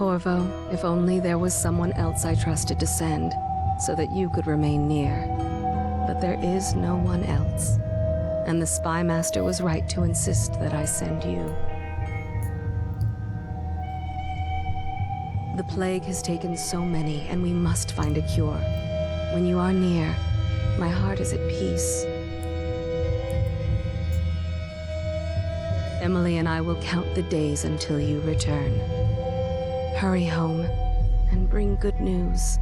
Corvo, if only there was someone else I trusted to send, so that you could remain near. But there is no one else. And the Spy Master was right to insist that I send you. The plague has taken so many, and we must find a cure. When you are near, my heart is at peace. Emily and I will count the days until you return. Hurry home and bring good news.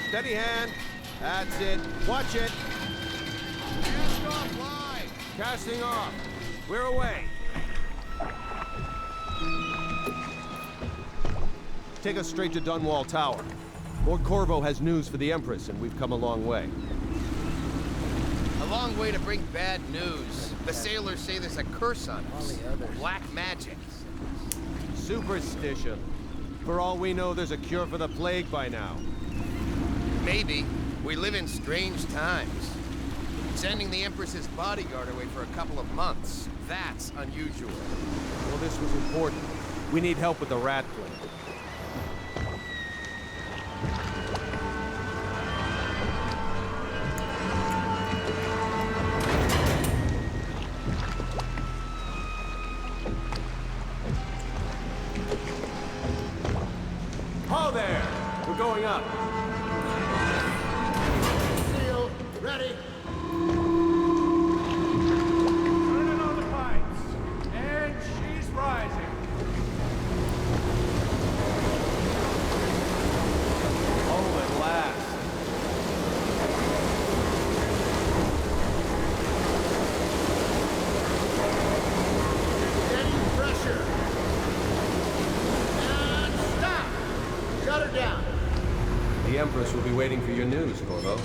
Steady hand. That's it. Watch it. Cast off line. Casting off. We're away. Take us straight to Dunwall Tower. Lord Corvo has news for the Empress, and we've come a long way. A long way to bring bad news. The sailors say there's a curse on us. Black magic. Superstition. For all we know, there's a cure for the plague by now. Maybe. We live in strange times. Sending the Empress's bodyguard away for a couple of months. That's unusual. Well, this was important. We need help with the rat plague. Ho there! We're going up. Seal, ready. Turning on the pipes. And she's rising. Oh, at last. Getting pressure. And stop. Shut her down. The Empress will be waiting for your news, Corvo.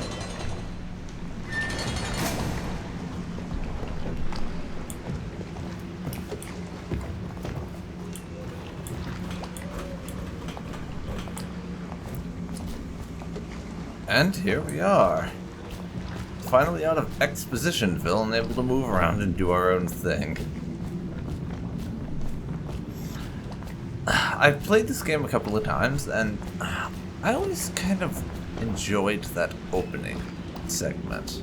And here we are. Finally out of Expositionville and able to move around and do our own thing. I've played this game a couple of times, and I always kind of enjoyed that opening segment.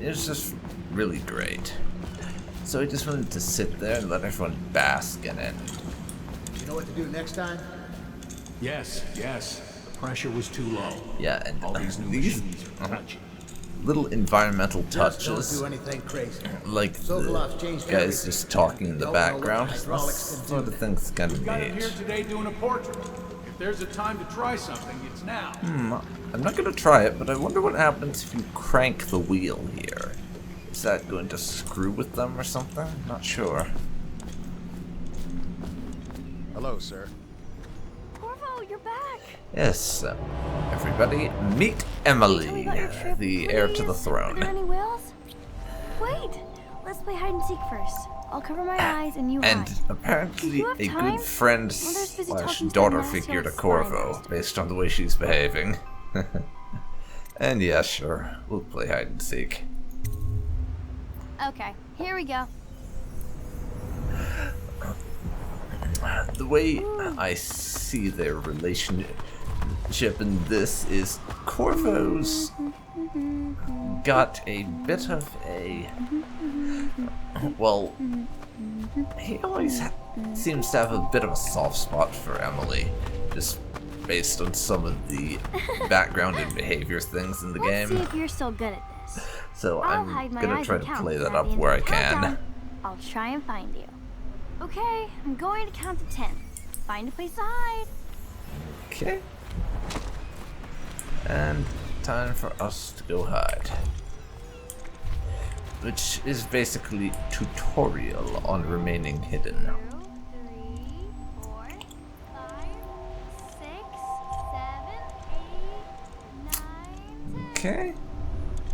It was just really great. So I just wanted to sit there and let everyone bask in it. You know what to do next time? Yes, yes. The pressure was too low. Yeah, and All these new machines are touchy. little environmental Just touches, don't do anything crazy. like Sokolov's the changed guys everything. just talking in the Don't know what the background. hydraulics That's can sort do. of things kind of Got him neat. here today doing a portrait. If there's a time to try something, it's now. I'm not going to try it, but I wonder what happens if you crank the wheel here. Is that going to screw with them or something? Not sure. Hello, sir. Corvo, you're back. Yes, everybody, meet Emily, Tell me about your trip. the What heir it to the is. throne. Are there any whales? Wait, let's play hide and seek first. I'll cover my eyes and you And hide. apparently Do you have a time? good friend Mother's busy slash talking to daughter the master figure to of Spy Corvo, Master. based on the way she's behaving. And yeah, sure, we'll play hide and seek. Okay, here we go. The way I see their relationship in this is Corvo's got a bit of a... Well, he always seems to have a bit of a soft spot for Emily, just based on some of the background and behavior things in the Let's see game. if you're still good at this. So I'll I'm hide my gonna eyes try and to count, play and that at up the end where I of the can. countdown, I'll try and find you. Okay, I'm going to count to 10. Find a place to hide. Okay. And time for us to go hide. Which is basically tutorial on remaining hidden. 2, 3, 4, 5, 6, 7, 8, 9, 10. Okay.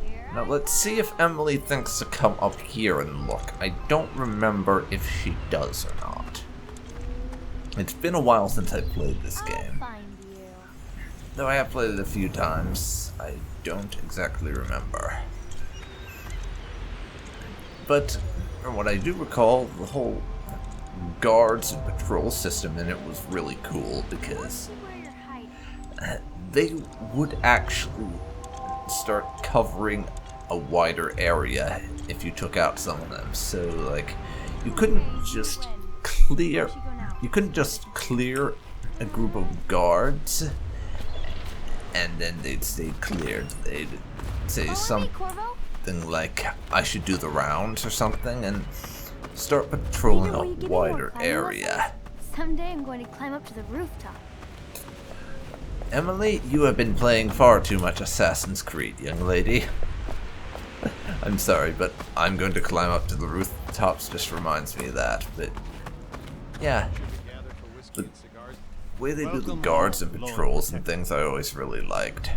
Here Now let's see if Emily thinks to come up here and look. I don't remember if she does or not. It's been a while since I played this I'll game. find you. Though I have played it a few times, I don't exactly remember. But from what I do recall, the whole guards and patrol system in it was really cool because Where you're hiding. they would actually start covering a wider area if you took out some of them. So like you couldn't just clear a group of guards and then they'd stay cleared. They'd say something like I should do the rounds or something and start patrolling a wider area. Someday I'm going to climb up to the rooftop. Emily, you have been playing far too much Assassin's Creed, young lady. I'm sorry, but I'm going to climb up to the rooftops just reminds me of that, but yeah. The way they do the guards and patrols and things I always really liked.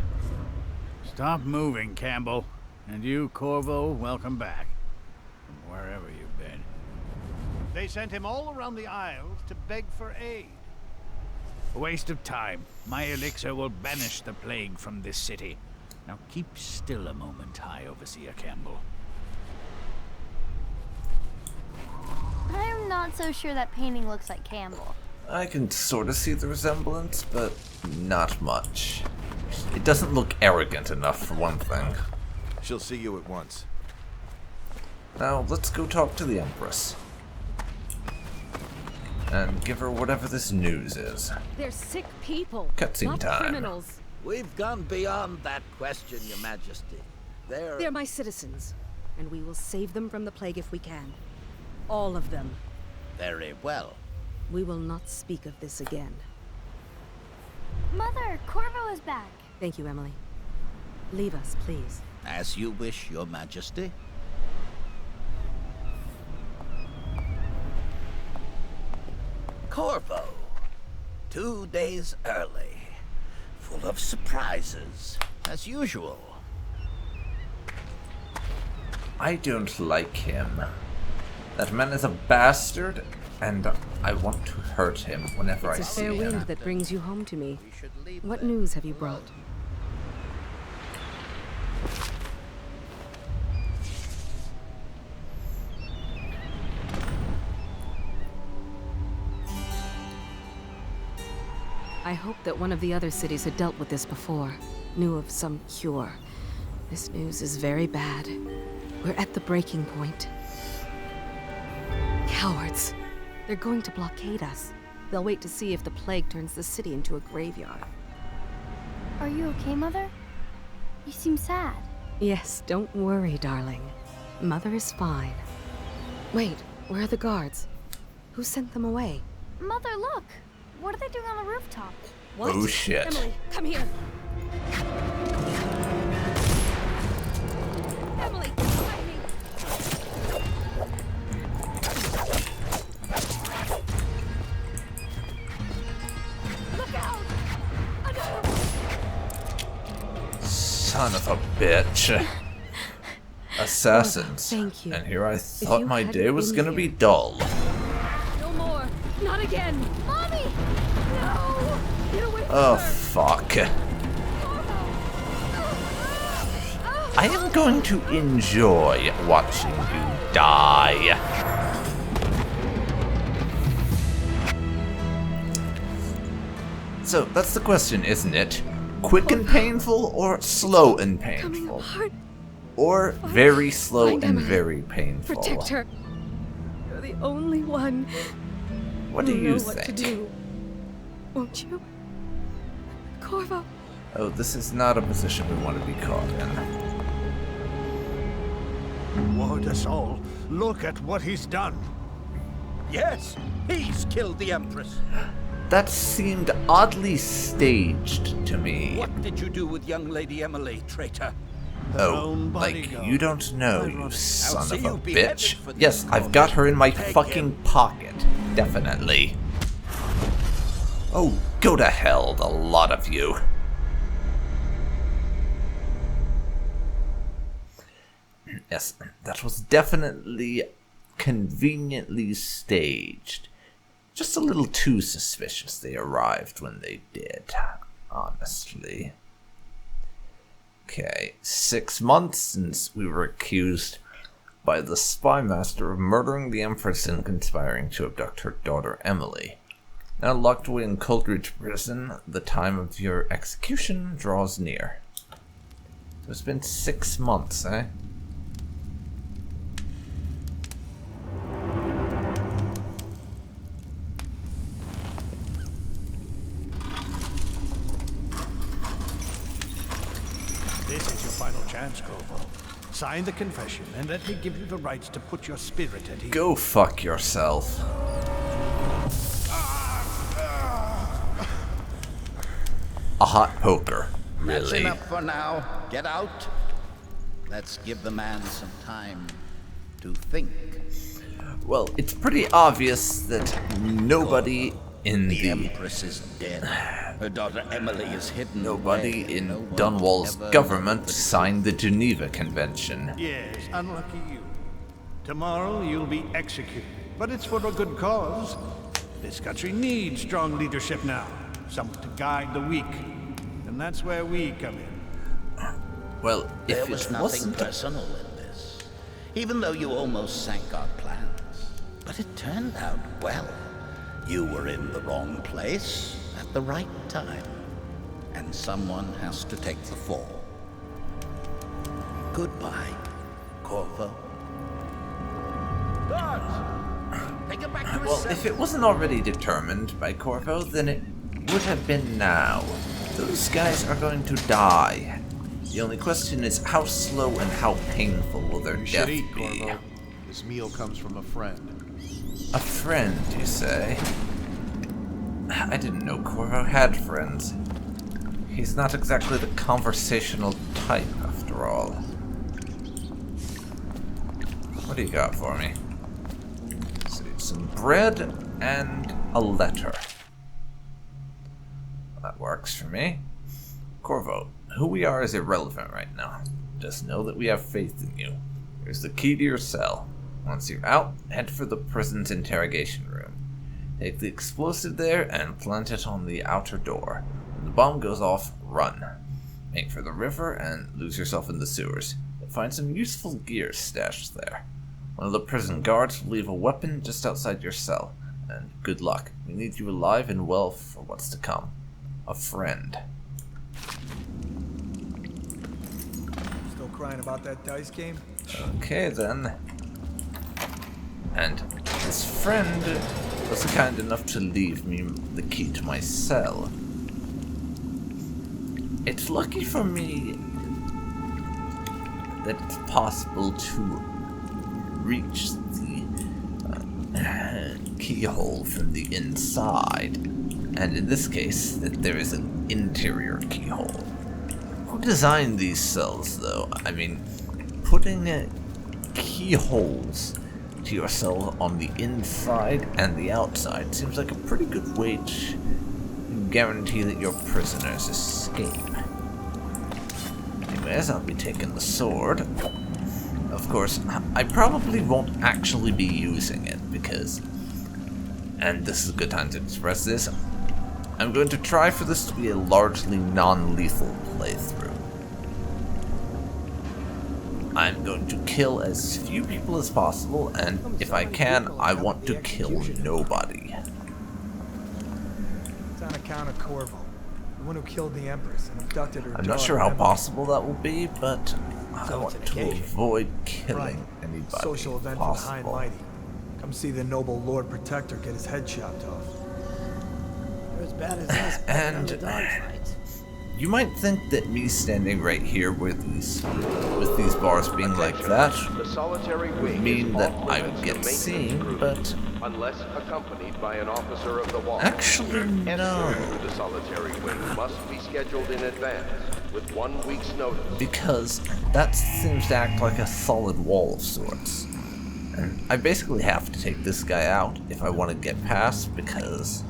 Stop moving, Campbell. And you, Corvo, welcome back. From wherever you've been. They sent him all around the Isles to beg for aid. A waste of time. My elixir will banish the plague from this city. Now keep still a moment, High Overseer Campbell. I'm not so sure that painting looks like Campbell. I can sort of see the resemblance, but not much. It doesn't look arrogant enough, for one thing. She'll see you at once. Now, let's go talk to the Empress. And give her whatever this news is. They're sick people, Cutscene not time. criminals. We've gone beyond that question, Your Majesty. They're my citizens, and we will save them from the plague if we can. All of them. Very well. We will not speak of this again. Mother, Corvo is back. Thank you, Emily. Leave us, please. As you wish, Your Majesty. Corvo. 2 days early. Full of surprises, as usual. I don't like him. That man is a bastard, and I want to hurt him whenever I It's a see fair him. wind that brings you home to me. We should leave What them news have you alone. brought? I hoped that one of the other cities had dealt with this before, knew of some cure. This news is very bad. We're at the breaking point. Cowards! They're going to blockade us. They'll wait to see if the plague turns the city into a graveyard. Are you okay, Mother? You seem sad. Yes, don't worry, darling. Mother is fine. Wait, where are the guards? Who sent them away? Mother, look! What are they doing on the rooftop? What? Oh shit. Emily, come here! Emily, behind me! Look out! Another one! Son of a bitch. Assassins. Thank you. And here I thought you my hadn't day was been gonna be here. dull. No more! Not again! Mommy! No! Get away from Oh, her! fuck. I am going to enjoy watching you die. So, that's the question, isn't it? Quick and painful, or slow and Coming painful? apart! Or very slow Find and Emily. very painful? Protect her! You're the only one What do who you know what to think? do. Won't you? Corvo! Oh, this is not a position we want to be caught in. Ward us all. Look at what he's done. Yes, he's killed the Empress. That seemed oddly staged to me. What did you do with young Lady Emily, traitor? Oh, own like, bodyguard. you don't know, you Ironic. son see of you a beheaded bitch. for this Yes, I've got her in my Take fucking him. pocket. Definitely. Oh, go to hell, the lot of you. Yes, that was definitely conveniently staged. Just a little too suspicious they arrived when they did. honestly. Okay, 6 months since we were accused by the spy master of murdering the Empress and conspiring to abduct her daughter Emily. Now locked away in Coldridge Prison, the time of your execution draws near. So it's been 6 months, eh? This is your final chance, Corvo. Sign the confession, and let me give you the rights to put your spirit at ease. Go fuck yourself. A hot poker, That's really. enough for now. Get out. Let's give the man some time to think. Well, it's pretty obvious that nobody in The Empress is dead. Her daughter Emily is hidden. Nobody away. in No one Dunwall's ever government knows the signed the Geneva Convention. Yes, unlucky you. Tomorrow you'll be executed, but it's for a good cause. This country needs strong leadership now, someone to guide the weak, and that's where we come in. Well, There if was it nothing wasn't... personal in this, even though you almost sank our plans. But it turned out well. You were in the wrong place at the right time, and someone has to take the fall. Goodbye, Corvo. Guards! Take him back to his Well, cell. if it wasn't already determined by Corvo, then it would have been now. Those guys are going to die. The only question is how slow and how painful will their You death should eat, be. Corvo. This meal comes from a friend. A friend, you say? I didn't know Corvo had friends. He's not exactly the conversational type, after all. What do you got for me? So, some bread and a letter. That works for me. Corvo, who we are is irrelevant right now. Just know that we have faith in you. Here's the key to your cell. Once you're out, head for the prison's interrogation room. Take the explosive there and plant it on the outer door. When the bomb goes off, run. Make for the river and lose yourself in the sewers. You'll find some useful gear stashed there. One of the prison guards will leave a weapon just outside your cell. And good luck. We need you alive and well for what's to come. A friend. Still crying about that dice game? Okay then. And this friend was kind enough to leave me the key to my cell. It's lucky for me that it's possible to reach the keyhole from the inside. And in this case, that there is an interior keyhole. Who designed these cells, though? I mean, putting keyholes to your cell on the inside and the outside seems like a pretty good way to guarantee that your prisoners escape. Anyways, I'll be taking the sword. Of course, I probably won't actually be using it because, and this is a good time to express this, I'm going to try for this to be a largely non-lethal playthrough. I'm going to kill as few people as possible, and if I can, I want to kill nobody. It's on account of Corvo, the one who killed the Empress and abducted her I'm daughter. not sure how Emily. possible that will be, but I So want it's an to occasion. avoid killing Right. anybody Social event for the high and possible. mighty. Come see the noble Lord Protector get his head chopped off. They're as bad as us. And you might think that me standing right here with these bars being like that The solitary would wing mean is that off I would limits get to maintenance seen, crews, but unless accompanied by an officer of the wall. actually Entry no. to the solitary wing must be scheduled in advance with 1 week's notice. Because that seems to act like a solid wall of sorts. And I basically have to take this guy out if I want to get past, because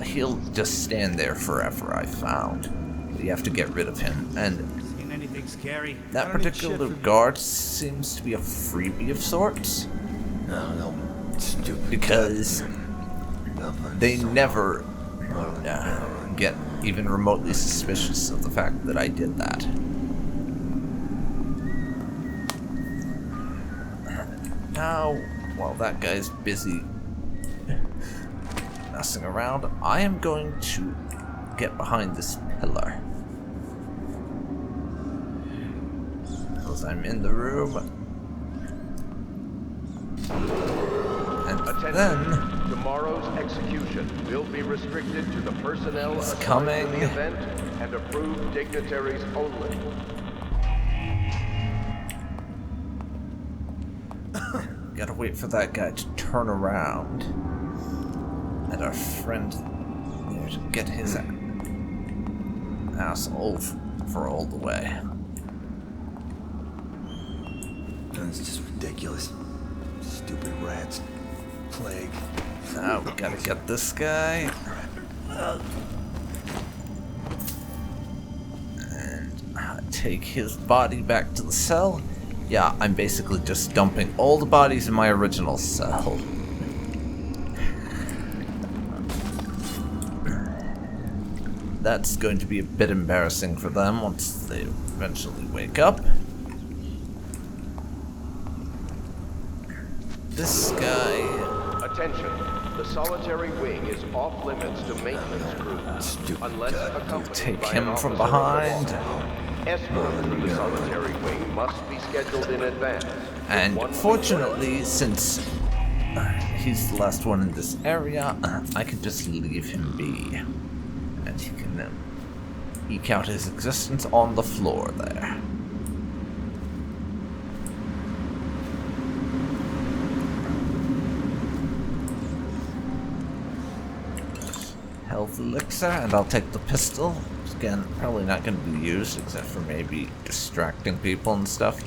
he'll just stand there forever, I found. You have to get rid of him. And Seen anything scary? that particular guard seems to be a freebie of sorts. No, because they never get even remotely suspicious of the fact that I did that. Now, while that guy's busy messing around, I am going to get behind this pillar. Because I'm in the room. And then tomorrow's execution will be restricted to the personnel assigned to the event and approved dignitaries only. Gotta wait for that guy to turn around. And our friend there to get his ass over all the way. That's just ridiculous. Stupid rats. Plague. Now we gotta get this guy. And take his body back to the cell. Yeah, I'm basically just dumping all the bodies in my original cell. That's going to be a bit embarrassing for them once they eventually wake up. This guy... Attention. The solitary wing is off limits to maintenance crews. Unless accompanied take by him an from officer behind. of the law. Escort through the solitary wing must be scheduled in advance. And fortunately, since he's the last one in this area, I can just leave him be. And he can eke out his existence on the floor there. Health elixir, and I'll take the pistol. Which, again, probably not going to be used except for maybe distracting people and stuff.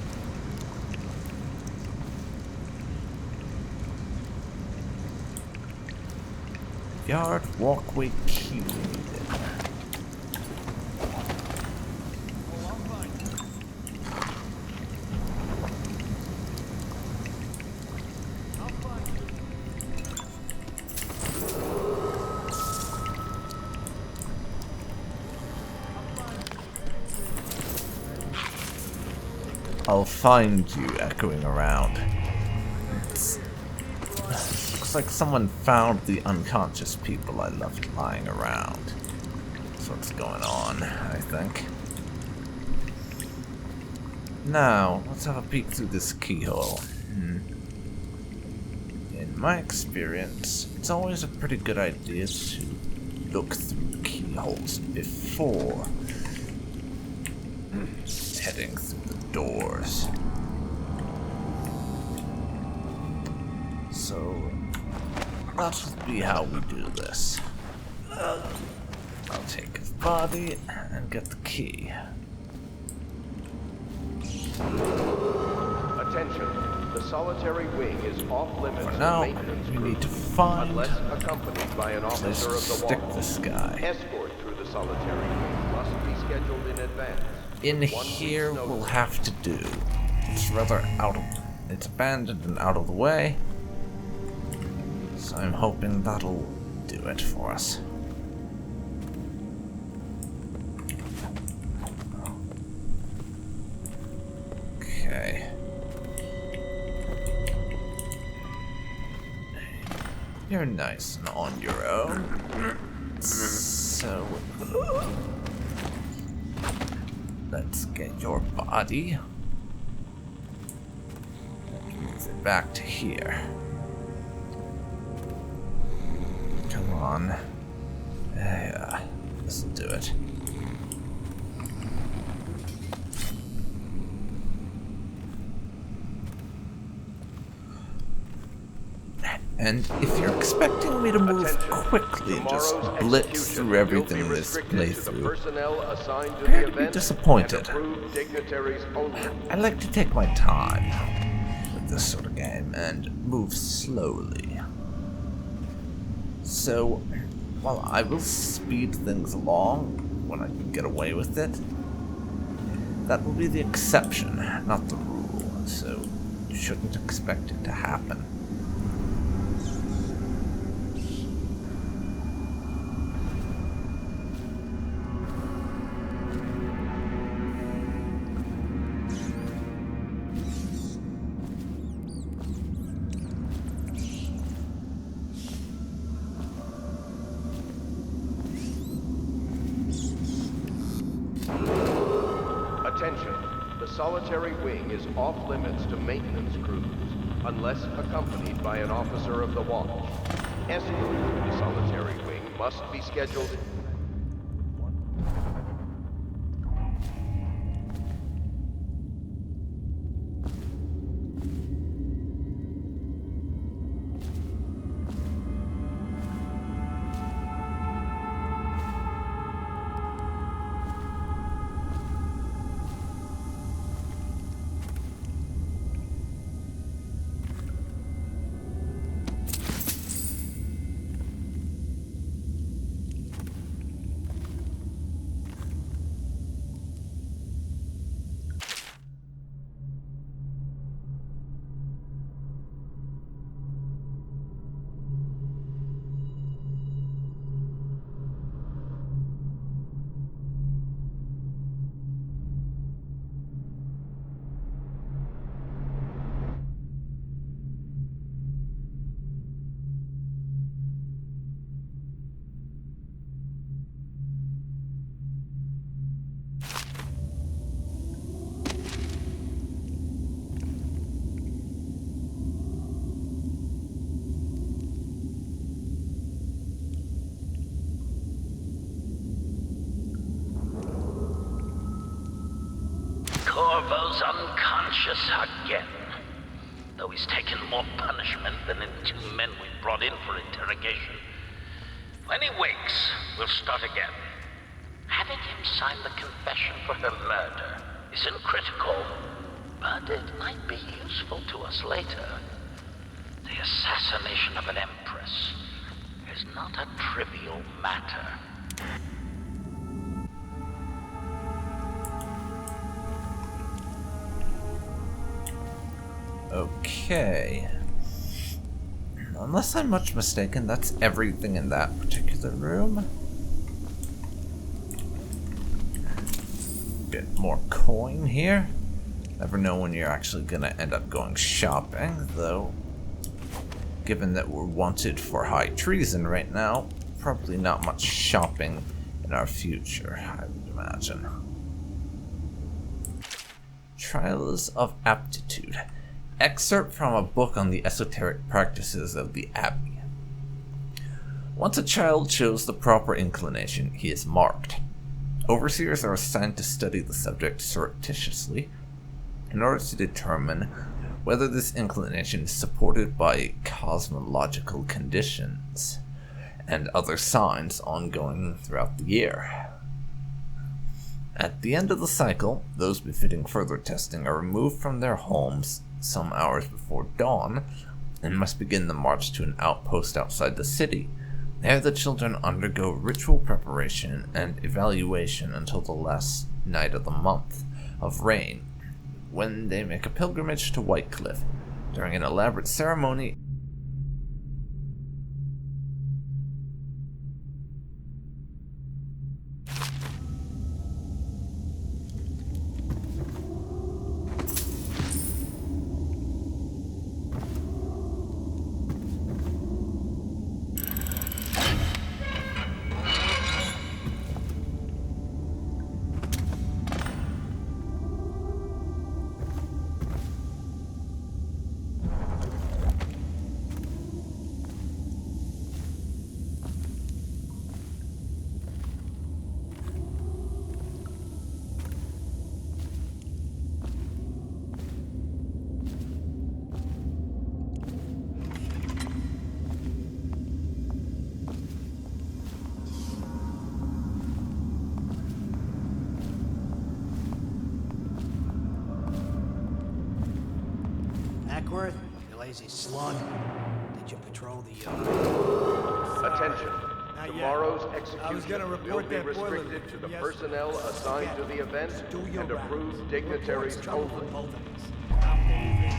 Yard walkway key. I'll find you echoing around. Looks like someone found the unconscious people I left lying around. That's what's going on, I think. Now, let's have a peek through this keyhole. In my experience, it's always a pretty good idea to look through keyholes before heading through the doors. So, that'll be how we do this. I'll take his body and get the key. Attention. The solitary wing is off limits For to now, maintenance we crews, need to find unless accompanied by an a place officer to of the stick law. this guy. Escort through the solitary wing must be scheduled in advance. In 1 here, week's we'll notice. have to do. It's rather it's abandoned and out of the way. So I'm hoping that'll do it for us. Okay. You're nice and on your own. So let's get your body. Move it back to here. Come on. Yeah, this'll do it. And if you're expecting me to move quickly and just blitz through everything in this playthrough, prepare to be disappointed. I like to take my time with this sort of game and move slowly. So, while I will speed things along when I can get away with it, that will be the exception, not the rule, so you shouldn't expect it to happen. solitary wing is off limits to maintenance crews, unless accompanied by an officer of the watch. Escort to the solitary wing must be scheduled. Corvo's unconscious again, though he's taken more punishment than the 2 men we brought in for interrogation. When he wakes, we'll start again. Having him sign the confession for her murder isn't critical, but it might be useful to us later. The assassination of an empress is not a trivial matter. Okay. Unless I'm much mistaken, that's everything in that particular room. Bit more coin here. Never know when you're actually gonna end up going shopping, though. Given that we're wanted for high treason right now, probably not much shopping in our future, I would imagine. Trials of Aptitude. Excerpt from a book on the esoteric practices of the Abbey. Once a child shows the proper inclination, he is marked. Overseers are assigned to study the subject surreptitiously in order to determine whether this inclination is supported by cosmological conditions and other signs ongoing throughout the year. At the end of the cycle, those befitting further testing are removed from their homes some hours before dawn and must begin the march to an outpost outside the city. There the children undergo ritual preparation and evaluation until the last night of the month of rain, when they make a pilgrimage to Whitecliff. During an elaborate ceremony, Ackworth, you lazy slug. Did you patrol the Attention. Tomorrow's I was execution gonna will report be that boiler restricted to the yesterday. personnel assigned to the event Do your and rounds. approved dignitaries Reports trouble for only. both of us. I'm moving.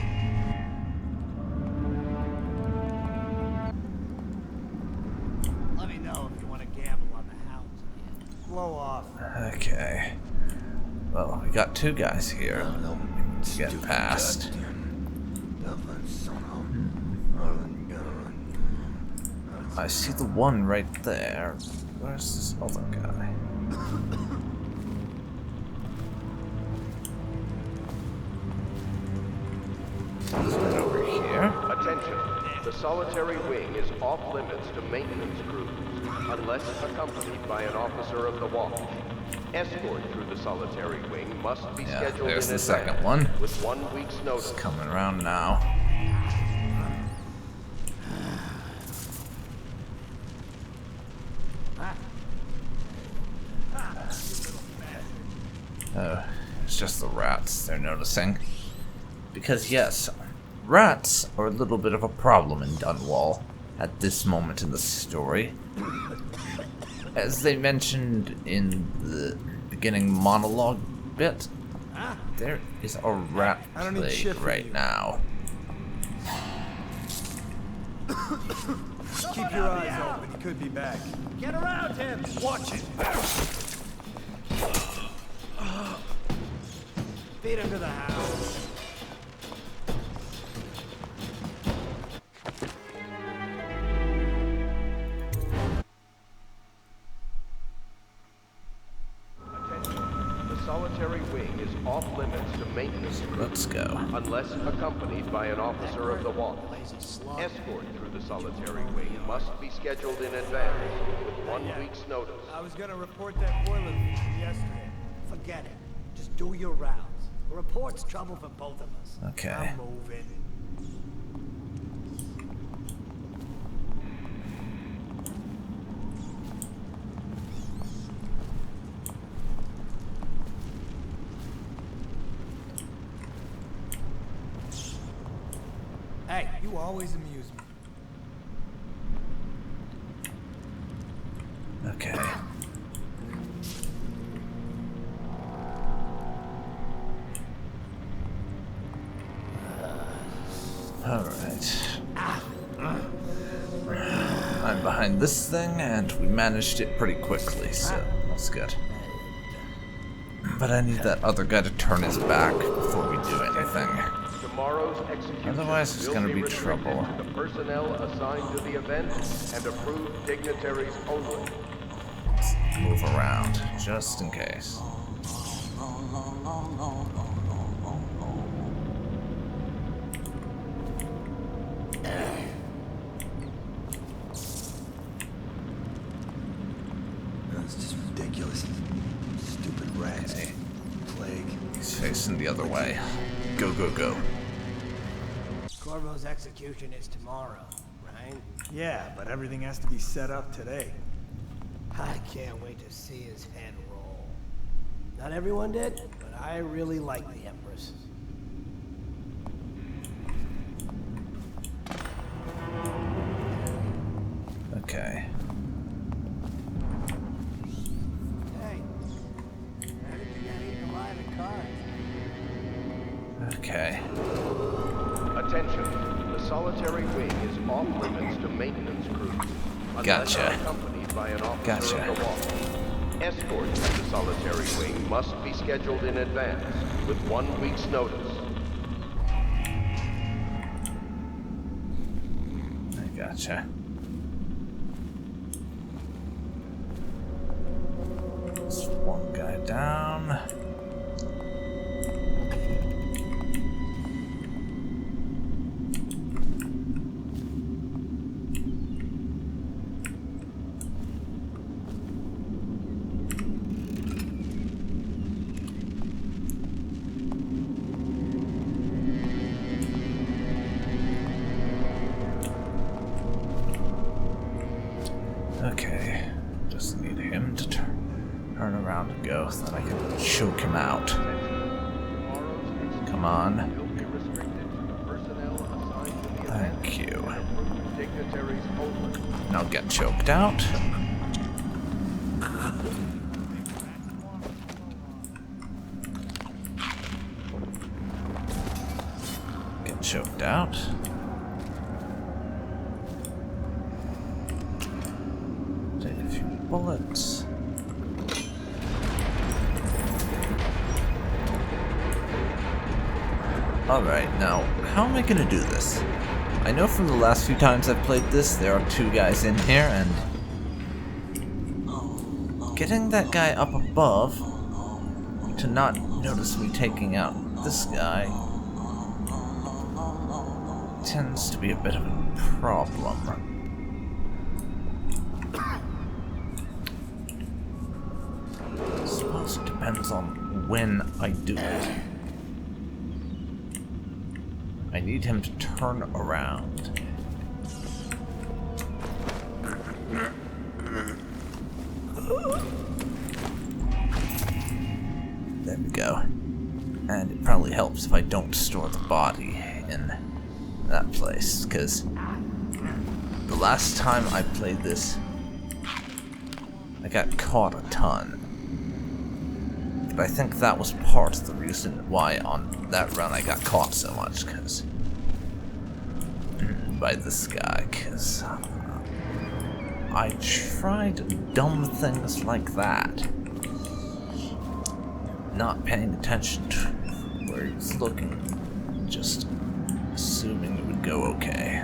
Let me know if you want to gamble on the house again. Blow off. okay. Well, we got 2 guys here to get past. I see the one right there. Where's this other guy? There's one over here. Attention. The solitary wing is off limits to maintenance crews, unless accompanied by an officer of the watch. Escort through the solitary wing must be scheduled there's in the advance second one. with 1 week's notice. It's coming around now. Oh, it's just the rats they're noticing. Because yes, rats are a little bit of a problem in Dunwall at this moment in the story. As they mentioned in the beginning monologue bit, there is a rat plague right now. Keep your eyes open. He could be back. Get around him. Watch it. Feed him to the house. Solitary wing is off limits to maintenance crews. Let's go. Unless accompanied by an officer of the watch. Escort through the solitary wing must be scheduled in advance with 1 week's notice. I was gonna report that boiler leak from yesterday. Forget it. Just do your rounds. A report's trouble for both of us. Okay. I'm moving. Hey, you always amuse me. Okay. Alright. I'm behind this thing, and we managed it pretty quickly, so that's good. But I need that other guy to turn his back before we do anything. Tomorrow's execution Otherwise, it's gonna be restricted trouble. to the personnel assigned to the event and approved dignitaries only. Let's move around, just in case. That's just ridiculous. Stupid rats. Okay. Plague. He's facing the other way. Go, go, go. Corvo's execution is tomorrow, right? Yeah, but everything has to be set up today. I can't wait to see his head roll. Not everyone did, but I really like the Empress. Okay. Hey, I didn't think I'd eaten alive at cards. Okay. Attention. The solitary wing is off limits to maintenance crews. Unless Gotcha. accompanied by an officer Gotcha. of the watch. Escort to the solitary wing must be scheduled in advance with 1 week's notice. I gotcha. There's one guy down. Okay, just need him to turn around and go so that I can choke him out. Come on. Thank you. Now get choked out. Get choked out. Take a few bullets. Alright, now, how am I gonna do this? I know from the last few times I've played this, there are two guys in here, and getting that guy up above to not notice me taking out this guy tends to be a bit of a problem. I suppose it depends on when I do it. I need him to turn around. There we go. And it probably helps if I don't store the body in that place, because the last time I played this, I got caught a ton. But I think that was part of the reason why on that run I got caught so much, because by this guy, because I tried dumb things like that, not paying attention to where he was looking, just assuming it would go okay,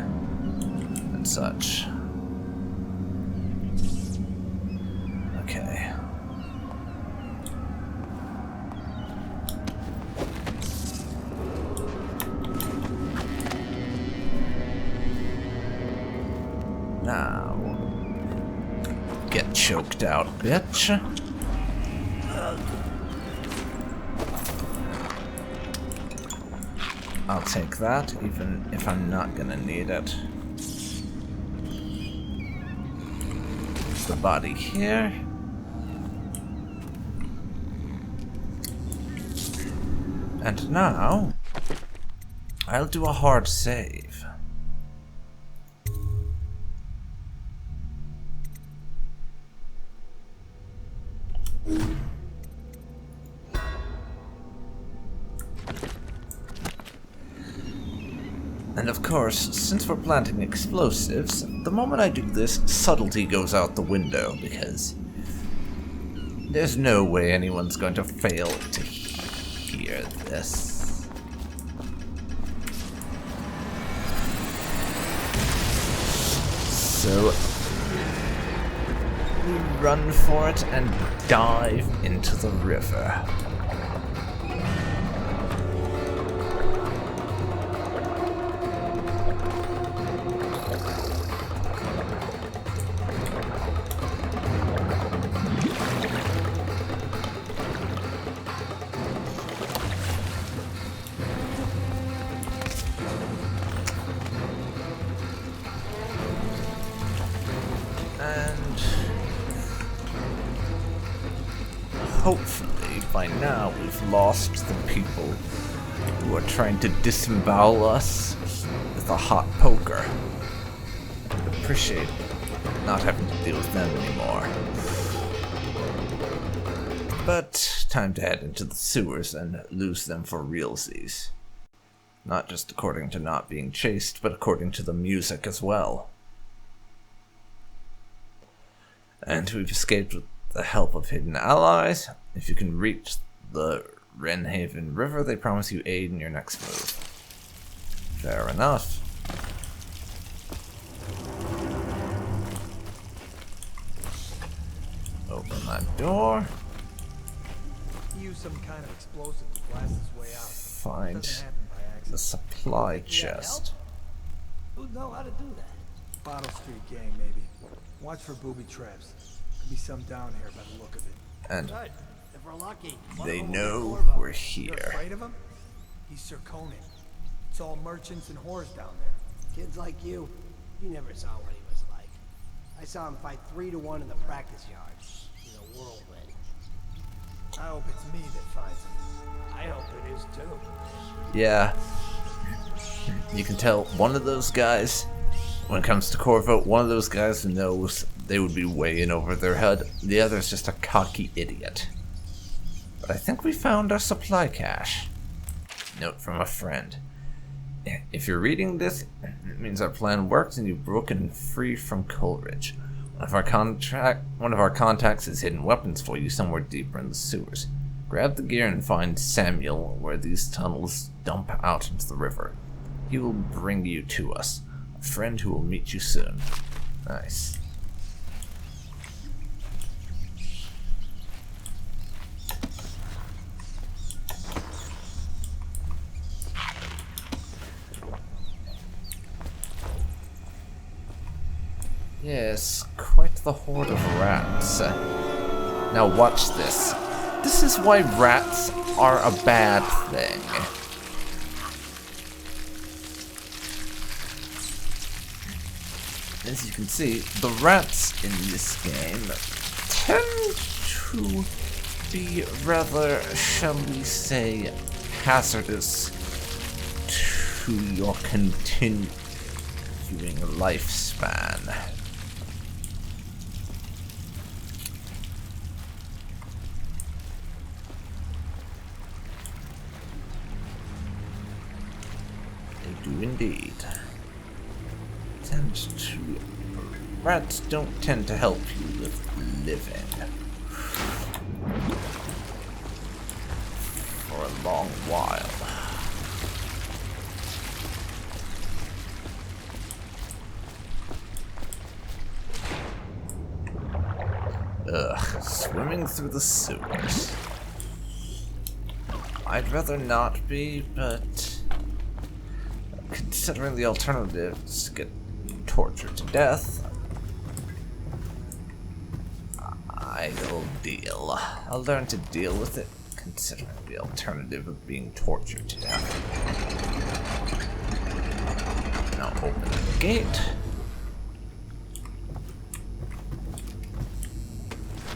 and such. Okay. Now, get choked out, bitch. I'll take that, even if I'm not gonna need it. The body here. And now, I'll do a hard save. And of course, since we're planting explosives, the moment I do this, subtlety goes out the window, because there's no way anyone's going to fail to hear this. So, we run for it and dive into the river. Hopefully, by now, we've lost the people who are trying to disembowel us with a hot poker. I'd appreciate not having to deal with them anymore. But time to head into the sewers and lose them for realsies. Not just according to not being chased, but according to the music as well. And we've escaped with the help of hidden allies. If you can reach the Wrenhaven River, they promise you aid in your next move. Fair enough. Open that door. Use some kind of explosive to blast his way out. Find Doesn't happen by accident. the supply chest. Who'd know how to do that? Bottle Street gang, maybe. Watch for booby traps. Could be some down here by the look of it. And Good. If we're lucky. they know we're here. You're afraid of him? He's Sir Conan. It's all merchants and whores down there. Kids like you never saw what he was like. I saw him fight 3-to-1 in the practice yard. He's a whirlwind. I hope it's me that finds him. I hope it is too. Yeah. You can tell one of those guys, when it comes to Corvo, one of those guys knows they would be way in over their head. The other's just a cocky idiot. But I think we found our supply cache. Note from a friend. If you're reading this, it means our plan worked and you've broken free from Coleridge. One of our contacts has hidden weapons for you somewhere deeper in the sewers. Grab the gear and find Samuel where these tunnels dump out into the river. He will bring you to us. A friend who will meet you soon. Nice. Yes, quite the horde of rats. Now watch this. This is why rats are a bad thing. As you can see, the rats in this game tend to be rather, shall we say, hazardous to your continuing lifespan. They do indeed. Rats don't tend to help you with living for a long while. Ugh, swimming through the sewers. I'd rather not be, but considering the alternatives, get tortured to death, I'll deal. I'll learn to deal with it, considering the alternative of being tortured to death. Now open the gate.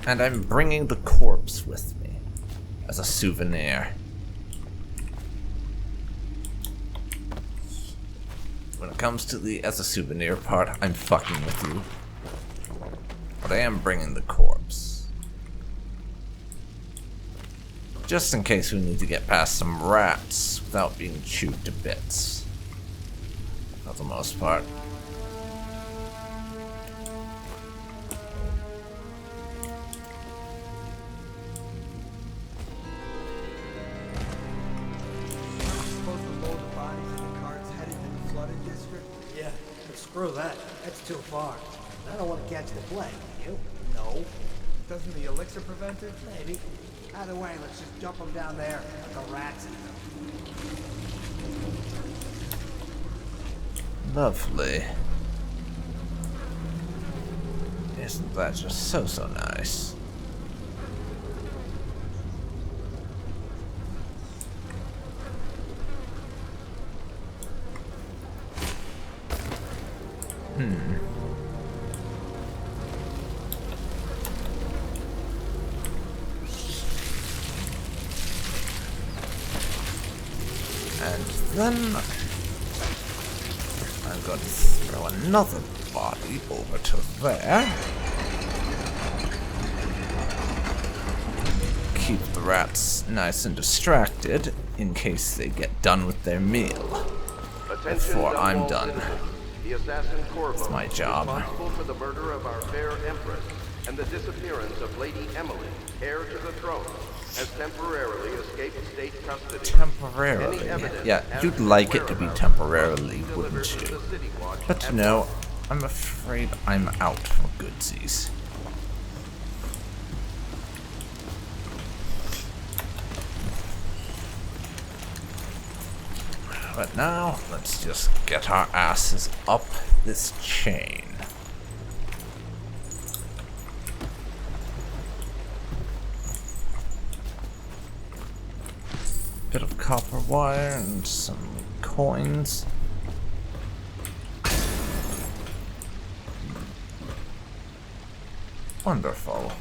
And I'm bringing the corpse with me as a souvenir. When it comes to the as a souvenir part, I'm fucking with you. But I am bringing the corpse. Just in case we need to get past some rats without being chewed to bits. For the most part. Screw that. That's too far. I don't want to catch the plague. You? No. Doesn't the elixir prevent it? Maybe. Either way, let's just dump them down there. Like the rats in them. Lovely. Isn't that just so nice? And then I'm going to throw another body over to there. Keep the rats nice and distracted in case they get done with their meal. Before I'm done. The assassin Corvo, it's my job. responsible for the murder of our fair empress and the disappearance of Lady Emily, heir to the throne, has temporarily escaped state custody. Temporarily? Yeah, you'd like it to be temporarily, wouldn't you? But no, I'm afraid I'm out for goodsies. But now, let's just get our asses up this chain. Bit of copper wire and some coins. Wonderful.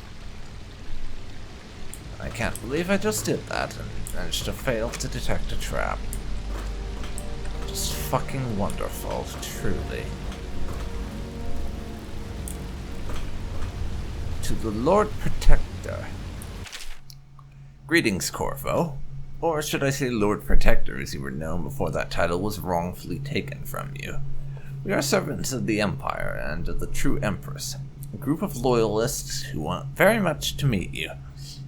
I can't believe I just did that and managed to fail to detect a trap. Just fucking wonderful, truly. To the Lord Protector. Greetings, Corvo. Or should I say Lord Protector, as you were known before that title was wrongfully taken from you. We are servants of the Empire and of the true Empress, a group of loyalists who want very much to meet you.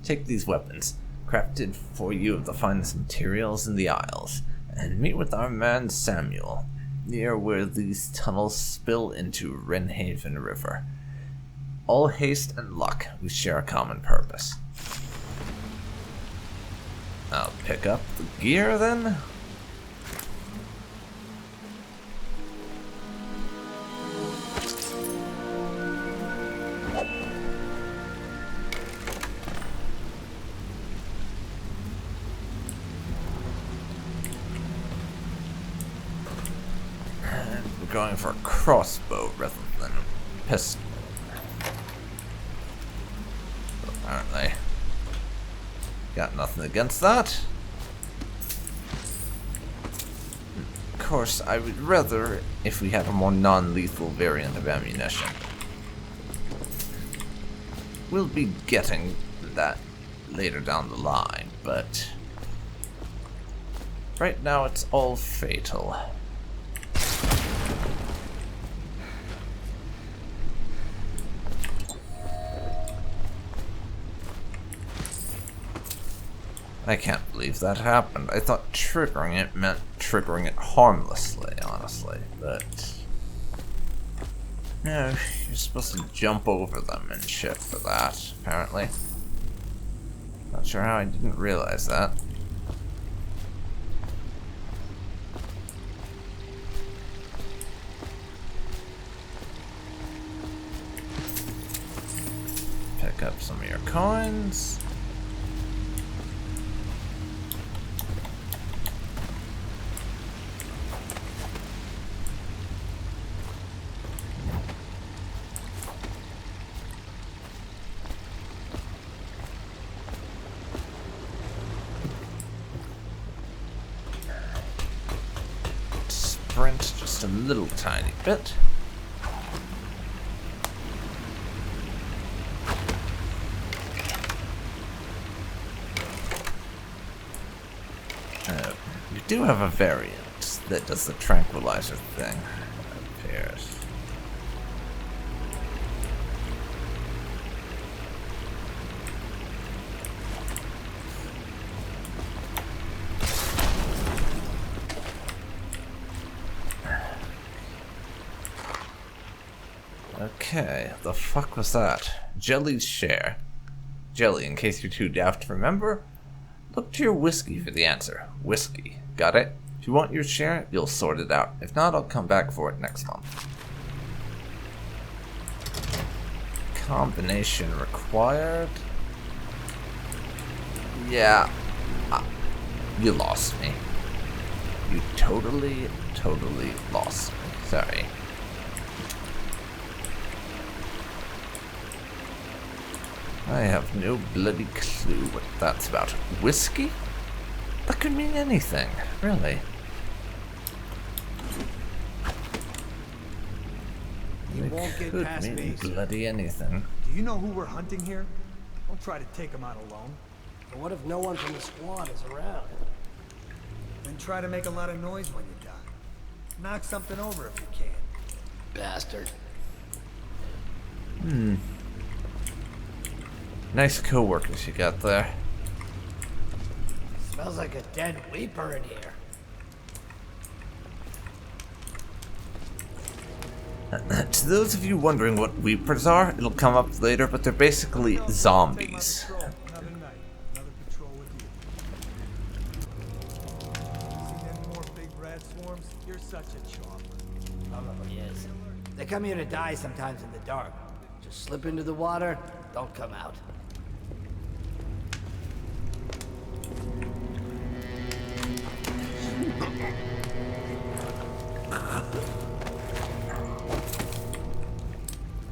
Take these weapons, crafted for you of the finest materials in the Isles, and meet with our man Samuel, near where these tunnels spill into Wrenhaven River. All haste and luck, we share a common purpose. I'll pick up the gear then. going for a crossbow rather than a pistol. Apparently. Got nothing against that. Of course, I would rather if we had a more non-lethal variant of ammunition. We'll be getting that later down the line, but right now it's all fatal. I can't believe that happened. I thought triggering it meant triggering it harmlessly, honestly, but no, you're supposed to jump over them and shit for that, apparently. Not sure how I didn't realize that. Pick up some of your coins. Sprint just a little tiny bit. We do have a variant that does the tranquilizer thing, it appears. Okay, the fuck was that? Jelly's share. Jelly, in case you're too daft to remember, look to your whiskey for the answer. Whiskey. Got it? If you want your share, you'll sort it out. If not, I'll come back for it next month. Combination required. Yeah. You lost me. You totally lost me. Sorry. I have no bloody clue what that's about. Whiskey? That could mean anything, really. You won't get could past mean base. bloody anything. Do you know who we're hunting here? Don't try to take him out alone. But what if no one from the squad is around? Then try to make a lot of noise when you're done. Knock something over if you can. Bastard. Nice co-workers you got there. Smells like a dead weeper in here. To those of you wondering what weepers are, it'll come up later, but they're basically zombies. Another night, another patrol with you. Seen any more big rat swarms? You're such a chocolate. Probably is. They come here to die sometimes in the dark. Just slip into the water, don't come out.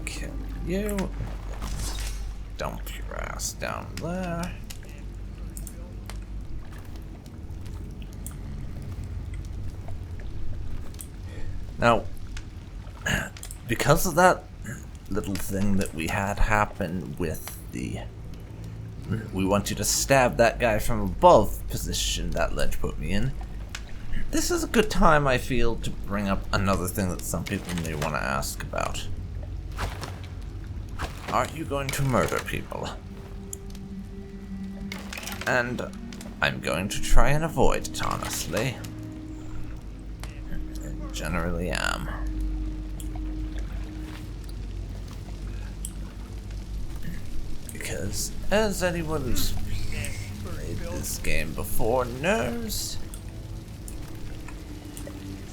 Kill you. Dump your ass down there. Now, because of that little thing that we had happen with the "we want you to stab that guy from above" position that Ledge put me in, this is a good time, I feel, to bring up another thing that some people may want to ask about. Are you going to murder people? And I'm going to try and avoid it, honestly. I generally am. Because, as anyone who's played this game before knows,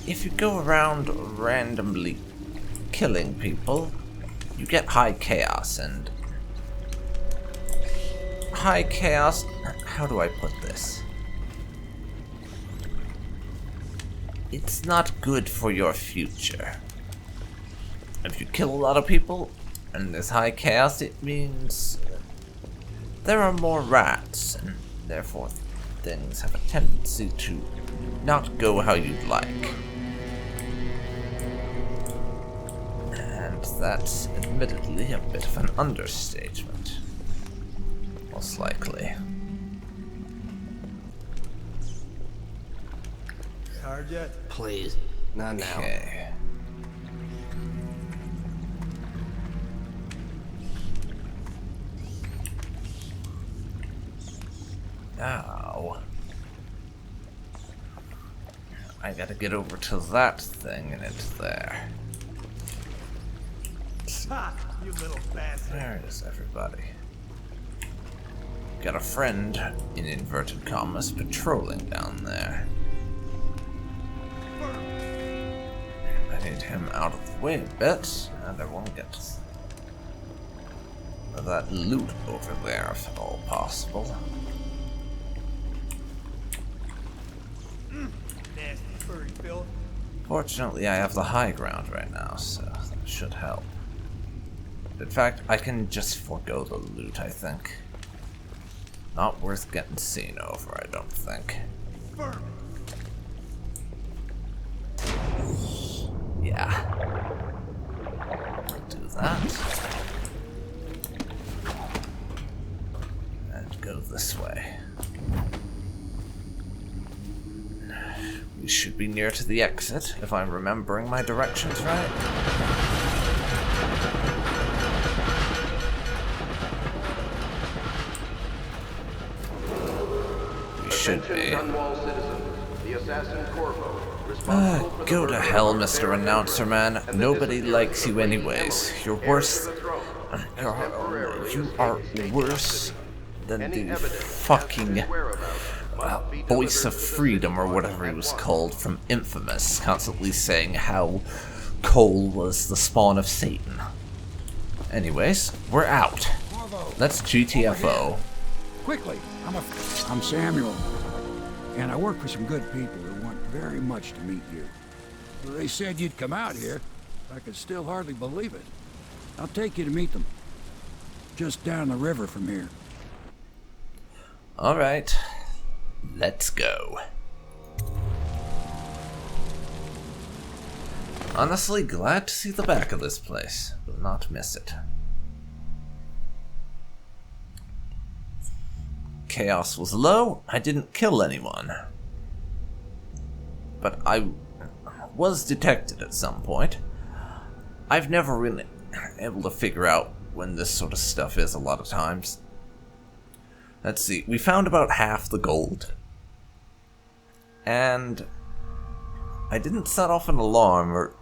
if you go around randomly killing people, you get high chaos, and high chaos, how do I put this? it's not good for your future. If you kill a lot of people and there's high chaos, it means there are more rats, and therefore things have a tendency to not go how you'd like. And that's admittedly a bit of an understatement. Most likely. Hard yet? Please, not now. Okay. Now, I gotta get over to that thing and it's there. Ha! You little bastard. There is everybody. Got a friend, in inverted commas, patrolling down there. I need him out of the way a bit, and I won't get that loot over there if at all possible. Nasty furry filth. Fortunately, I have the high ground right now, so that should help. In fact, I can just forego the loot, I think. Not worth getting seen over, I don't think. Yeah. Do that. And go this way. We should be near to the exit, if I'm remembering my directions right. We should be. Go to hell, Mr. Announcer Man. Nobody likes you anyways. You're worse. You are worse than the fucking voice of freedom or whatever he was called from Infamous, constantly saying how Cole was the spawn of Satan. Anyways, we're out. Let's GTFO. Quickly, I'm Samuel, and I work for some good people who want very much to meet you. Well, they said you'd come out here. I could still hardly believe it. I'll take you to meet them. Just down the river from here. Alright. Let's go. Honestly, glad to see the back of this place. Will not miss it. Chaos was low. I didn't kill anyone. But I was detected at some point. I've never really been able to figure out when this sort of stuff is a lot of times. Let's see. We found about half the gold. And I didn't set off an alarm or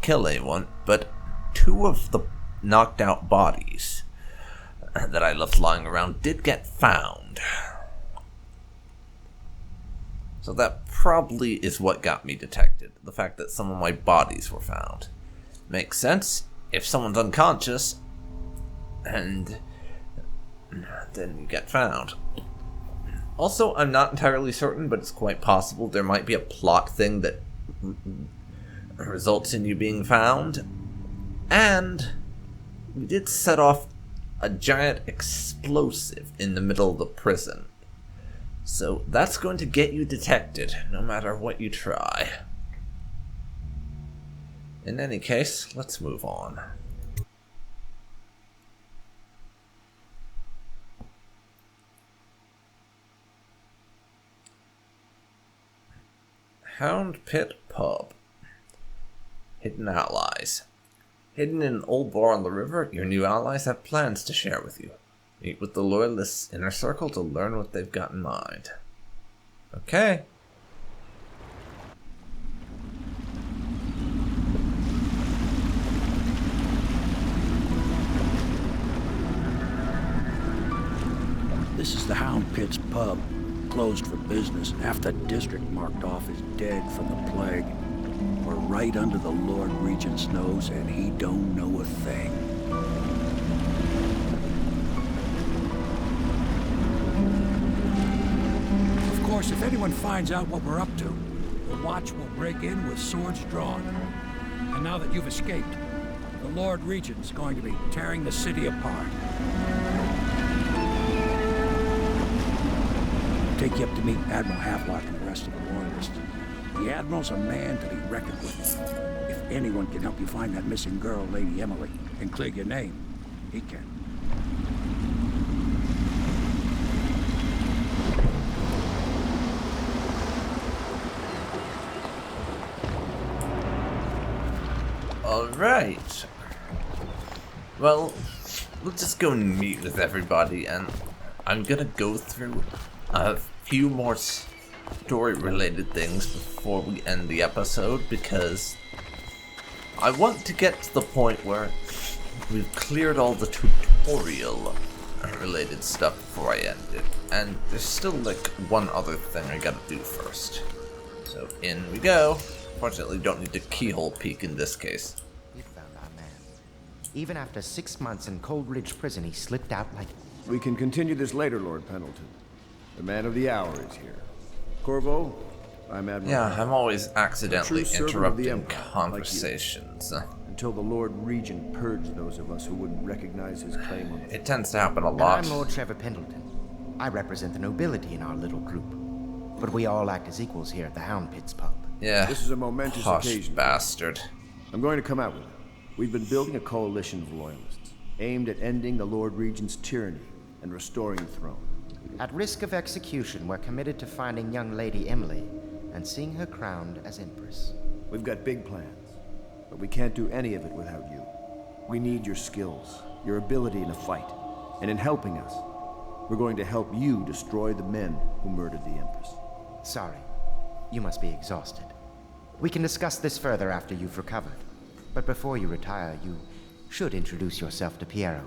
kill anyone, but 2 of the knocked out bodies that I left lying around did get found. So that probably is what got me detected. The fact that some of my bodies were found. Makes sense. If someone's unconscious, and then you get found. Also, I'm not entirely certain, but it's quite possible there might be a plot thing that results in you being found. And we did set off a giant explosive in the middle of the prison. So that's going to get you detected, no matter what you try. In any case, let's move on. Hound Pit Pub. Hidden allies. Hidden in an old bar on the river, your new allies have plans to share with you. Meet with the Loyalists' inner circle to learn what they've got in mind. Okay. This is the Hound Pit's pub, closed for business. Half the district marked off as dead from the plague. We're right under the Lord Regent's nose, and he don't know a thing. Of course, if anyone finds out what we're up to, the Watch will break in with swords drawn. And now that you've escaped, the Lord Regent's going to be tearing the city apart. I'll take you up to meet Admiral Havelock and the rest of the Loyalists. The Admiral's a man to be reckoned with. If anyone can help you find that missing girl, Lady Emily, and clear your name, he can. Alright. Well, we'll just go and meet with everybody, and I'm gonna go through a few more story-related things before we end the episode, because I want to get to the point where we've cleared all the tutorial-related stuff before I end it, and there's still like one other thing I gotta do first. So in we go. Fortunately, don't need to keyhole peek in this case. We found our man. Even after 6 months in Cold Ridge Prison, he slipped out like... We can continue this later, Lord Pendleton. The man of the hour is here. Corvo, I'm Admiral. Yeah, I'm always accidentally interrupting Empire, conversations. like until the Lord Regent purged those of us who wouldn't recognize his claim on the... It tends to happen a And lot. I'm Lord Trevor Pendleton. I represent the nobility in our little group. But we all act as equals here at the Hound Pits pub. Yeah, this is a momentous hush, occasion. Bastard. I'm going to come out with it. We've been building a coalition of loyalists, aimed at ending the Lord Regent's tyranny and restoring the throne. At risk of execution, we're committed to finding young Lady Emily and seeing her crowned as Empress. We've got big plans, but we can't do any of it without you. We need your skills, your ability in a fight, and in helping us, we're going to help you destroy the men who murdered the Empress. Sorry, you must be exhausted. We can discuss this further after you've recovered. But before you retire, you should introduce yourself to Piero.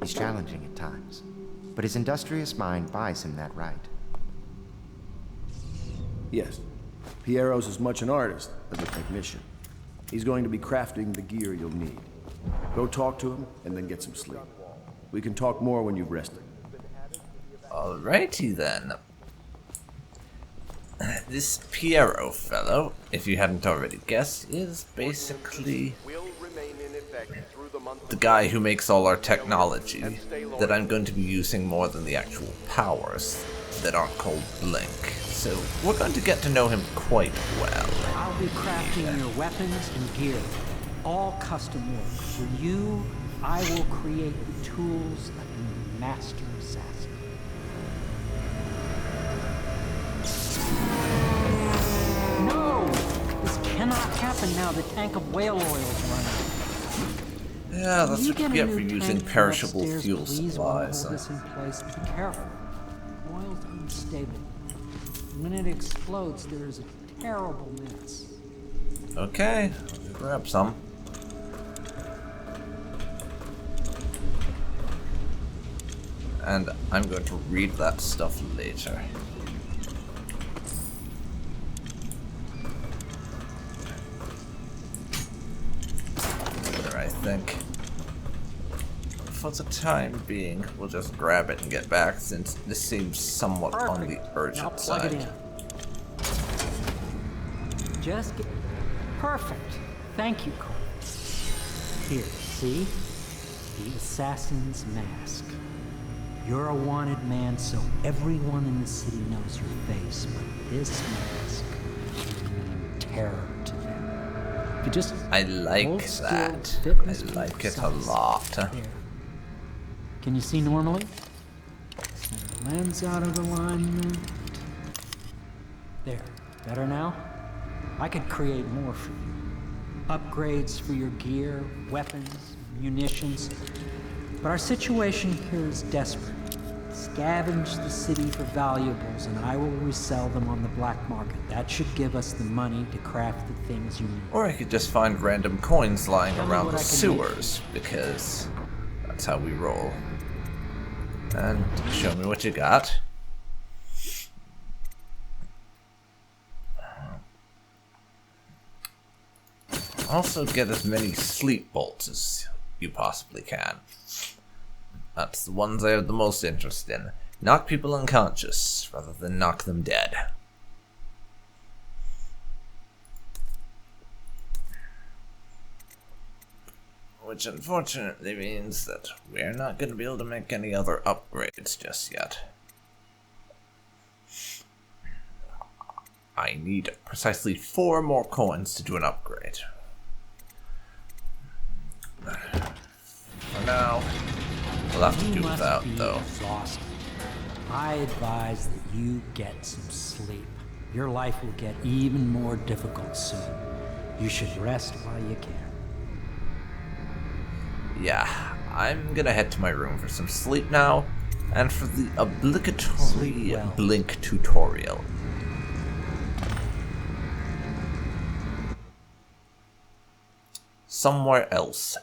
He's challenging at times, but his industrious mind buys him that right. Yes, Piero's as much an artist as a technician. He's going to be crafting the gear you'll need. Go talk to him, and then get some sleep. We can talk more when you've rested. Alrighty then. This Piero fellow, if you hadn't already guessed, is basically the guy who makes all our technology that I'm going to be using more than the actual powers that aren't called Blink. So we're going to get to know him quite well. I'll be crafting your weapons and gear, all custom work. For you, I will create the tools like a master assassin. No! This cannot happen now. The tank of whale oil is running. Yeah, that's what you get for using perishable upstairs, fuel please, supplies. Hold this in place. Be careful. Oil's unstable. When it explodes, there is a terrible mess. Okay, grab some. And I'm going to read that stuff later. There, I think. For the time being, we'll just grab it and get back, since this seems somewhat on the urgent now plug side. it in. Just get... Perfect. Thank you, Cole. Here, see? The assassin's mask. You're a wanted man, so everyone in the city knows your face, but this mask will mean terror to them. If you just I like hold still, that. fitness I like it a precise. lot. There. Can you see normally? Center lens out of alignment. There. Better now? I could create more for you. Upgrades for your gear, weapons, munitions. But our situation here is desperate. Scavenge the city for valuables, and I will resell them on the black market. That should give us the money to craft the things you need. Or I could just find random coins lying Tell me around what the I can sewers, because that's how we roll. And show me what you got. Also get as many sleep bolts as you possibly can. That's the ones I have the most interest in. Knock people unconscious rather than knock them dead. which unfortunately means that we're not going to be able to make any other upgrades just yet. I need precisely 4 more coins to do an upgrade. For now, we'll have to do without, though. Exhausted. I advise that you get some sleep. Your life will get even more difficult soon. You should rest while you can. Yeah, I'm gonna head to my room for some sleep now, and for the obligatory blink tutorial. Somewhere else, ...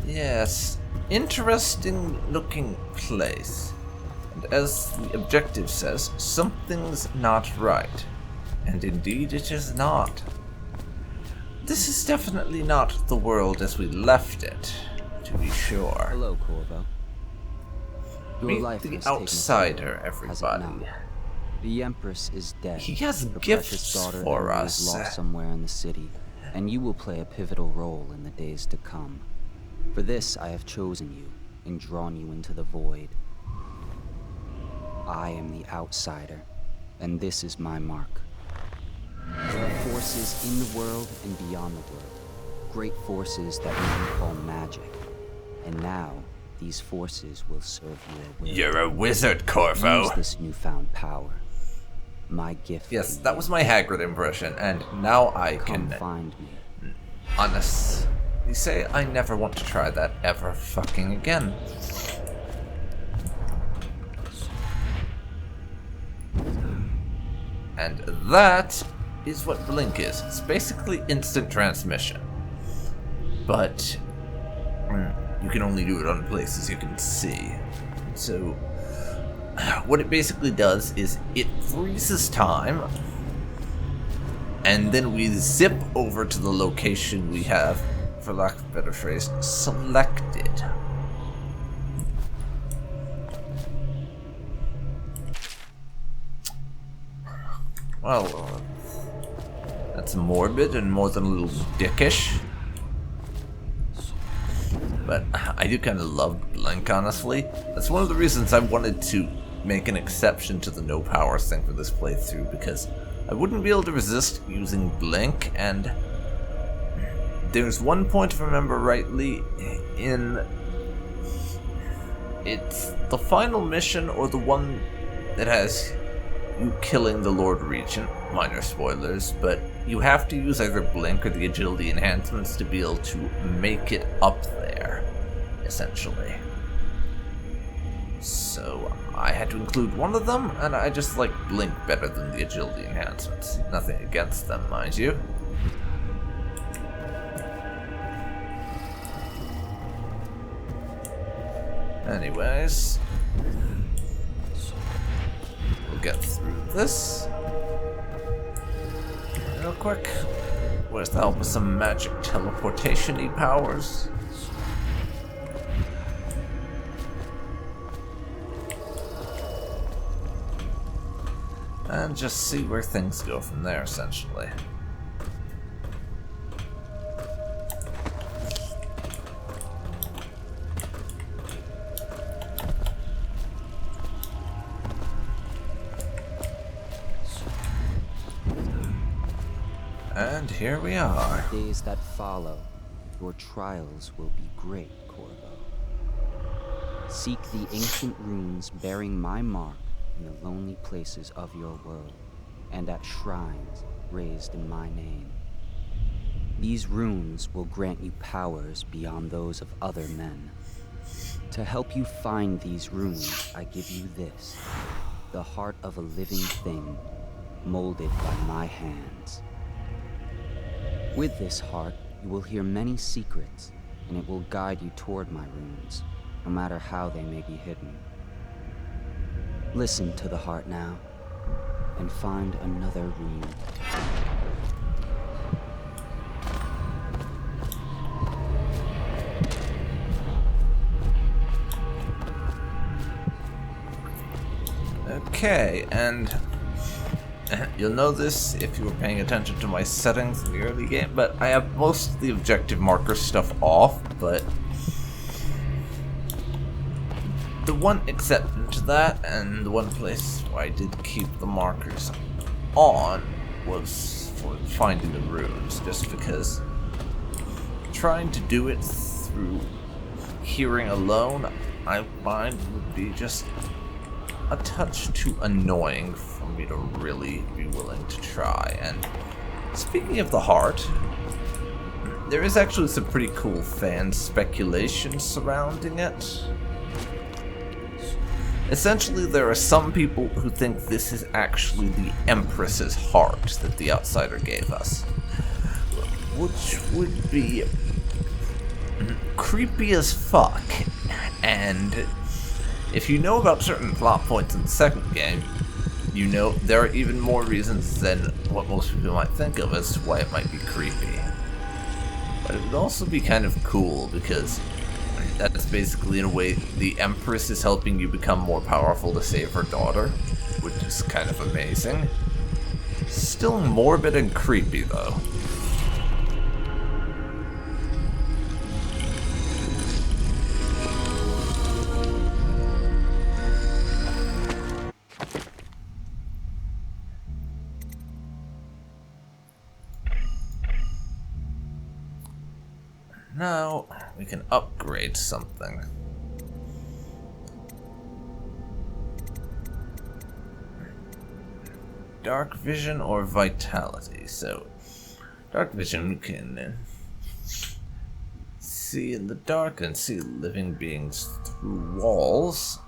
Yes, interesting looking place. And as the objective says, something's not right. And indeed it is not. This is definitely not the world as we left it, to be sure. Hello, Corvo. Meet the outsider, everybody. The Empress is dead. He has Her gifts precious daughter for Emily us. is lost somewhere in the city, and you will play a pivotal role in the days to come. For this, I have chosen you and drawn you into the void. I am the outsider, and this is my mark. There are forces in the world and beyond the world, great forces that we can call magic. And now, these forces will serve your will. You're a wizard, Corvo. Use this newfound power. My gift. Yes, that was my Hagrid impression, and now I can find me. Honestly say I never want to try that ever fucking again. And that is what Blink is. It's basically instant transmission. But you can only do it on places you can see. So what it basically does is it freezes time, and then we zip over to the location we have, for lack of a better phrase, selected. Well, that's morbid and more than a little dickish. But I do kind of love Blink, honestly. That's one of the reasons I wanted to make an exception to the no powers thing for this playthrough, because I wouldn't be able to resist using Blink, and there's one point, if I remember rightly, it's the final mission, or the one that has you killing the Lord Regent. Minor spoilers, but you have to use either Blink or the agility enhancements to be able to make it up there, essentially. So I had to include one of them, and I just like Blink better than the agility enhancements. Nothing against them, mind you. Anyways, we'll get through this real quick. Where's the help with some magic teleportation-y powers? And just see where things go from there, essentially. And here we are. The days that follow, your trials will be great, Corvo. Seek the ancient runes bearing my mark in the lonely places of your world, and at shrines raised in my name. These runes will grant you powers beyond those of other men. To help you find these runes, I give you this, the heart of a living thing, molded by my hands. With this heart, you will hear many secrets, and it will guide you toward my runes, no matter how they may be hidden. Listen to the heart now, and find another rune. Okay, and you'll know this if you were paying attention to my settings in the early game, but I have most of the objective marker stuff off, but the one exception to that, and the one place where I did keep the markers on, was for finding the runes, just because trying to do it through hearing alone, I find would be just a touch too annoying for me to really be willing to try. And speaking of the heart, there is actually some pretty cool fan speculation surrounding it. Essentially, there are some people who think this is actually the Empress's heart that the Outsider gave us, which would be creepy as fuck. And if you know about certain plot points in the second game, you know there are even more reasons than what most people might think of as to why it might be creepy. But it would also be kind of cool because that is basically, in a way, the Empress is helping you become more powerful to save her daughter, which is kind of amazing. Still morbid and creepy, though. Now, we can upgrade something. Dark Vision or Vitality. So, Dark Vision can see in the dark and see living beings through walls.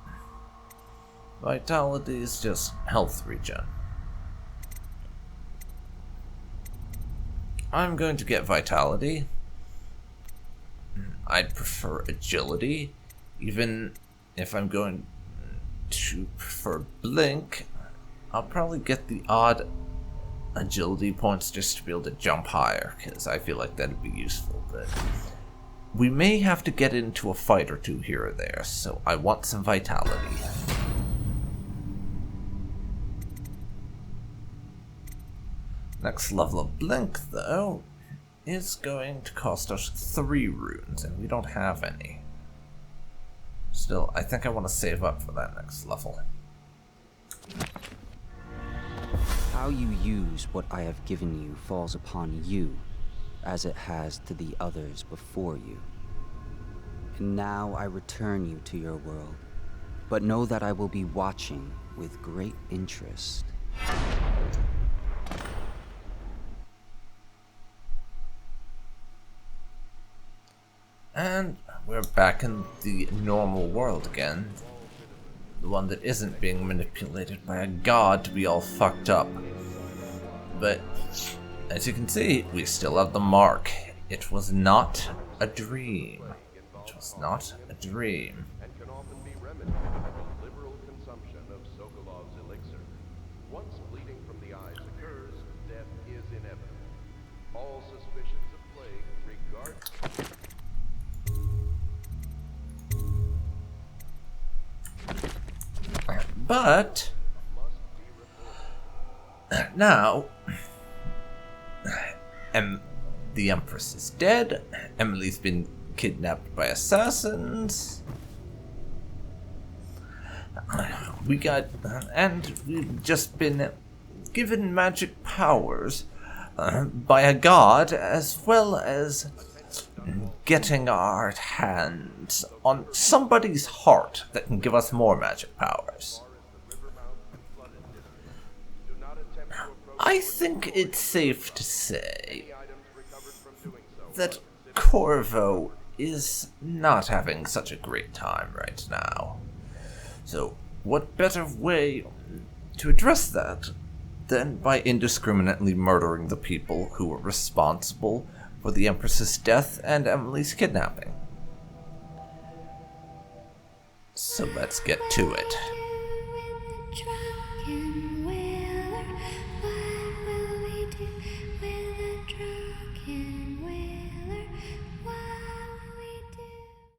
Vitality is just health regen. I'm going to get Vitality. I'd prefer Agility, even if I'm going to prefer Blink. I'll probably get the odd Agility points just to be able to jump higher, because I feel like that'd be useful, but we may have to get into a fight or two here or there, so I want some Vitality. Next level of Blink, though, is going to cost us 3 runes, and we don't have any. Still, I think I want to save up for that next level. How you use what I have given you falls upon you, as it has to the others before you. And now I return you to your world, but know that I will be watching with great interest. And we're back in the normal world again. The one that isn't being manipulated by a god to be all fucked up. But, as you can see, we still have the mark. It was not a dream. It was not a dream. And can often be remedied with a liberal consumption of Sokolov's elixir. Once bleeding from the eyes occurs, death is inevitable. All suspicions of plague regard... But now the Empress is dead. Emily's been kidnapped by assassins. We've just been given magic powers by a god, as well as getting our hands on somebody's heart that can give us more magic powers. I think it's safe to say that Corvo is not having such a great time right now. So, what better way to address that than by indiscriminately murdering the people who were responsible for the Empress's death and Emily's kidnapping? So let's get to it.